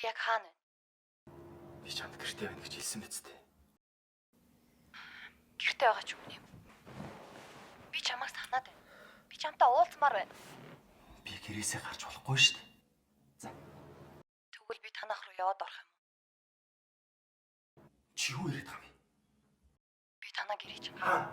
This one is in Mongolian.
яг хаана вэ? Би чамд гэртээ байна гэж хэлсэн биз дээ. Гэртээ байгаа ч үгүй юм. Би чамайг санаад байна. Би чамтай уулзмаар байна. Би гэрээсээ гарч болохгүй шүү дээ. За. Тэгвэл би танах руу яваад орох юм. Чи юу яриад байгаа юм бэ? Би танаа гэрээ чинь. Аа.